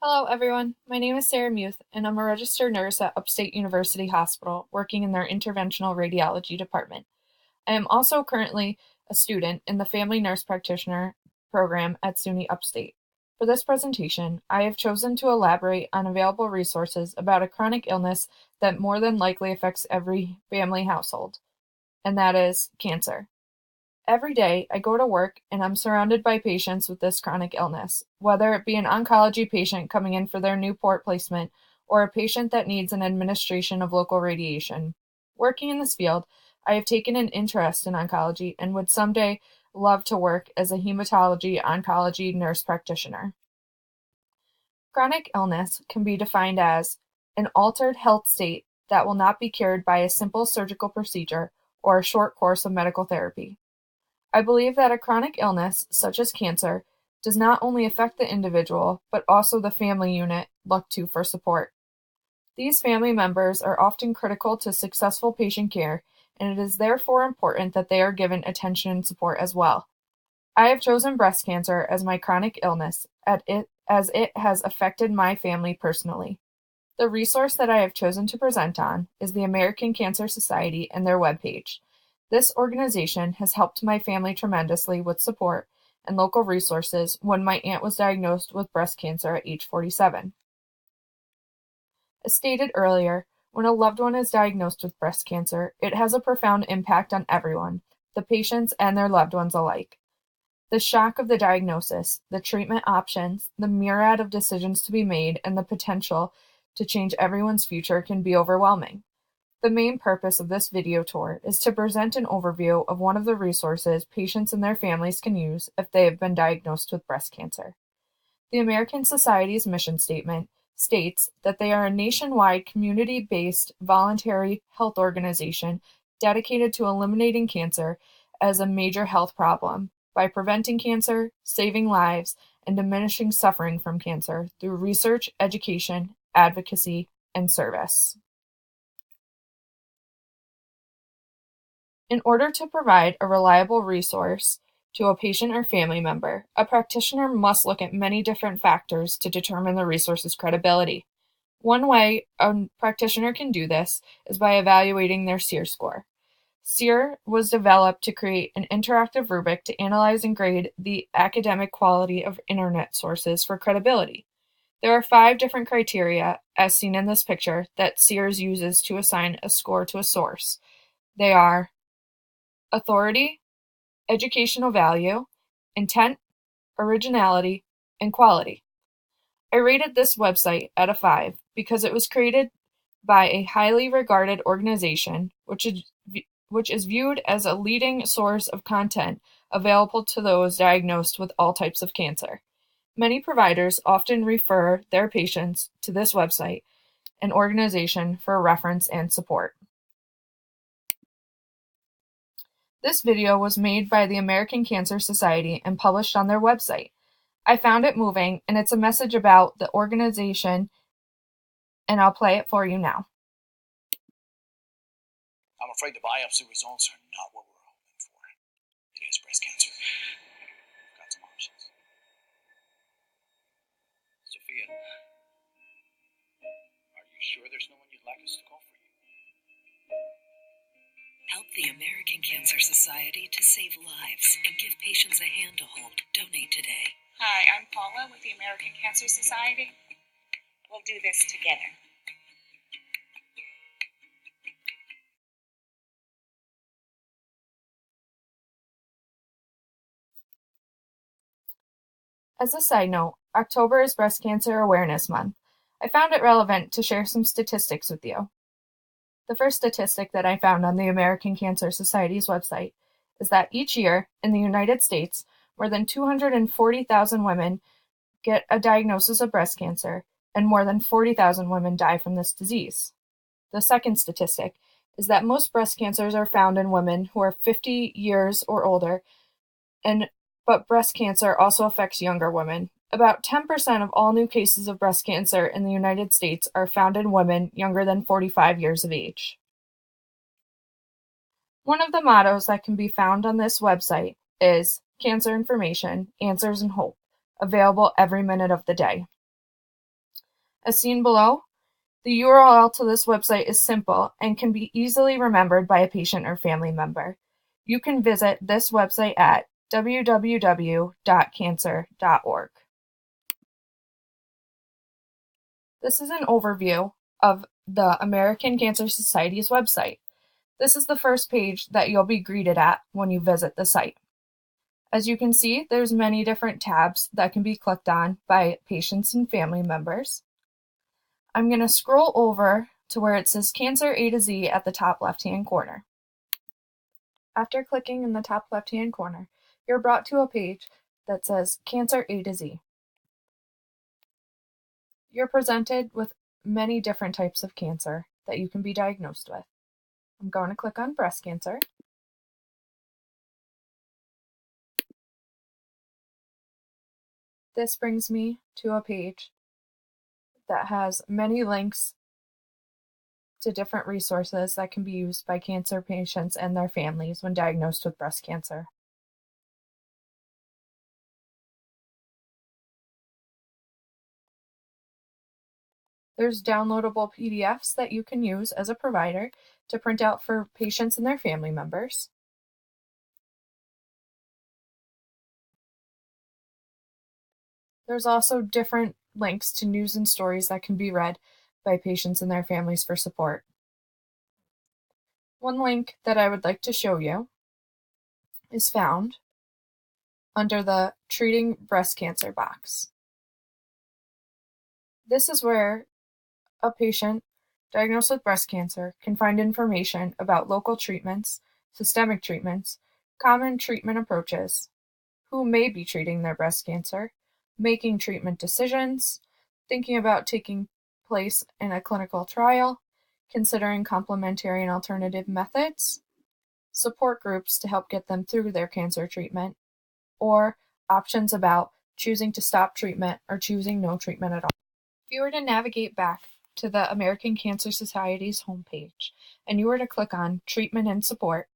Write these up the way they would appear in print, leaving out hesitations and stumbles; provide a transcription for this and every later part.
Hello, everyone. My name is Sarah Muth, and I'm a registered nurse at Upstate University Hospital, working in their interventional radiology department. I am also currently a student in the Family Nurse Practitioner program at SUNY Upstate. For this presentation, I have chosen to elaborate on available resources about a chronic illness that more than likely affects every family household, and that is cancer. Every day, I go to work and I'm surrounded by patients with this chronic illness, whether it be an oncology patient coming in for their new port placement or a patient that needs an administration of local radiation. Working in this field, I have taken an interest in oncology and would someday love to work as a hematology oncology nurse practitioner. Chronic illness can be defined as an altered health state that will not be cured by a simple surgical procedure or a short course of medical therapy. I believe that a chronic illness, such as cancer, does not only affect the individual, but also the family unit looked to for support. These family members are often critical to successful patient care, and it is therefore important that they are given attention and support as well. I have chosen breast cancer as my chronic illness, as it has affected my family personally. The resource that I have chosen to present on is the American Cancer Society and their webpage. This organization has helped my family tremendously with support and local resources when my aunt was diagnosed with breast cancer at age 47. As stated earlier, when a loved one is diagnosed with breast cancer, it has a profound impact on everyone, the patients and their loved ones alike. The shock of the diagnosis, the treatment options, the myriad of decisions to be made, and the potential to change everyone's future can be overwhelming. The main purpose of this video tour is to present an overview of one of the resources patients and their families can use if they have been diagnosed with breast cancer. The American Society's mission statement states that they are a nationwide community-based voluntary health organization dedicated to eliminating cancer as a major health problem by preventing cancer, saving lives, and diminishing suffering from cancer through research, education, advocacy, and service. In order to provide a reliable resource to a patient or family member, a practitioner must look at many different factors to determine the resource's credibility. One way a practitioner can do this is by evaluating their SEER score. SEER was developed to create an interactive rubric to analyze and grade the academic quality of internet sources for credibility. There are 5 different criteria, as seen in this picture, that SEERS uses to assign a score to a source. They are authority, educational value, intent, originality, and quality. I rated this website at a 5 because it was created by a highly regarded organization which is viewed as a leading source of content available to those diagnosed with all types of cancer. Many providers often refer their patients to this website, an organization for reference and support. This video was made by the American Cancer Society and published on their website. I found it moving, and it's a message about the organization, and I'll play it for you now. I'm afraid the biopsy results are not what we're hoping for. It is breast cancer. We've got some options. Sophia, are you sure there's no one you'd like us to call for you? Help the American Cancer Society to save lives and give patients a hand to hold. Donate today. Hi, I'm Paula with the American Cancer Society. We'll do this together. As a side note, October is Breast Cancer Awareness Month. I found it relevant to share some statistics with you. The first statistic that I found on the American Cancer Society's website is that each year in the United States, more than 240,000 women get a diagnosis of breast cancer, and more than 40,000 women die from this disease. The second statistic is that most breast cancers are found in women who are 50 years or older, but breast cancer also affects younger women. About 10% of all new cases of breast cancer in the United States are found in women younger than 45 years of age. One of the mottos that can be found on this website is Cancer Information, Answers and Hope, available every minute of the day. As seen below, the URL to this website is simple and can be easily remembered by a patient or family member. You can visit this website at www.cancer.org. This is an overview of the American Cancer Society's website. This is the first page that you'll be greeted at when you visit the site. As you can see, there's many different tabs that can be clicked on by patients and family members. I'm going to scroll over to where it says Cancer A to Z at the top left-hand corner. After clicking in the top left-hand corner, you're brought to a page that says Cancer A to Z. You're presented with many different types of cancer that you can be diagnosed with. I'm going to click on breast cancer. This brings me to a page that has many links to different resources that can be used by cancer patients and their families when diagnosed with breast cancer. There's downloadable PDFs that you can use as a provider to print out for patients and their family members. There's also different links to news and stories that can be read by patients and their families for support. One link that I would like to show you is found under the Treating Breast Cancer box. This is where a patient diagnosed with breast cancer can find information about local treatments, systemic treatments, common treatment approaches, who may be treating their breast cancer, making treatment decisions, thinking about taking place in a clinical trial, considering complementary and alternative methods, support groups to help get them through their cancer treatment, or options about choosing to stop treatment or choosing no treatment at all. If you were to navigate back to the American Cancer Society's homepage and you were to click on Treatment and Support,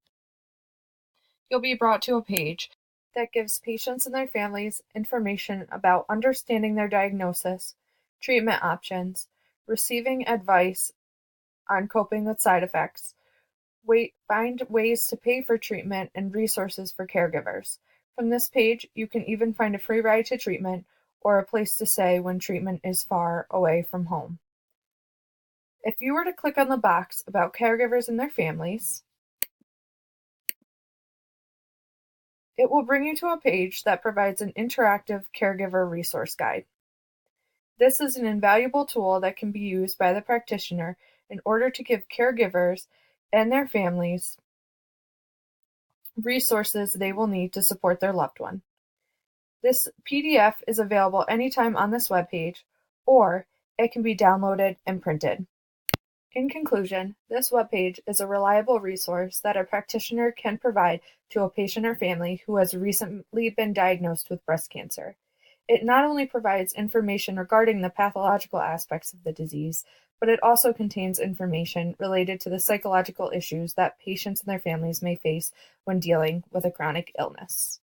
you'll be brought to a page that gives patients and their families information about understanding their diagnosis, treatment options, receiving advice on coping with side effects, find ways to pay for treatment, and resources for caregivers. From this page, you can even find a free ride to treatment or a place to stay when treatment is far away from home. If you were to click on the box about caregivers and their families, it will bring you to a page that provides an interactive caregiver resource guide. This is an invaluable tool that can be used by the practitioner in order to give caregivers and their families resources they will need to support their loved one. This PDF is available anytime on this webpage, or it can be downloaded and printed. In conclusion, this webpage is a reliable resource that a practitioner can provide to a patient or family who has recently been diagnosed with breast cancer. It not only provides information regarding the pathological aspects of the disease, but it also contains information related to the psychological issues that patients and their families may face when dealing with a chronic illness.